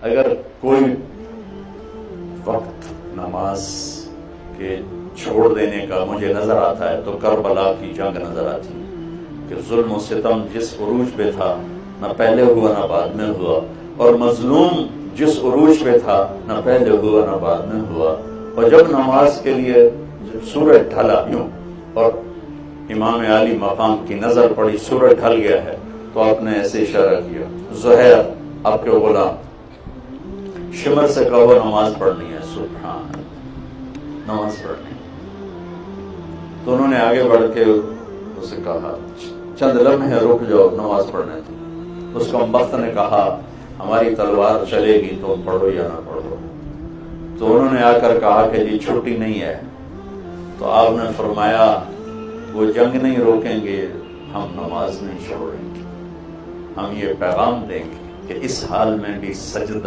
اگر کوئی وقت نماز کے چھوڑ دینے کا مجھے نظر آتا ہے تو کربلا کی جنگ نظر آتی ہے کہ ظلم و ستم جس عروج پہ تھا نہ پہلے ہوا نہ بعد میں ہوا، اور مظلوم جس عروج پہ تھا نہ پہلے ہوا نہ بعد میں ہوا۔ اور جب نماز کے لیے جب سورج ڈھلا یوں اور امام عالی مقام کی نظر پڑی سورج ڈھل گیا ہے تو آپ نے ایسے اشارہ کیا، زہیر آپ کے غلام شمر سے کہو نماز پڑھنی ہے، سبحان نماز پڑھنی۔ تو انہوں نے آگے بڑھ کے اسے کہا چند لمحے رک جاؤ نماز پڑھنے تھی۔ اس کمبخت نے کہا ہماری تلوار چلے گی تو پڑھو یا نہ پڑھو۔ تو انہوں نے آ کر کہا کہ جی چھٹی نہیں ہے۔ تو آپ نے فرمایا وہ جنگ نہیں روکیں گے، ہم نماز نہیں چھوڑیں گے، ہم یہ پیغام دیں گے کہ اس حال میں بھی سجدہ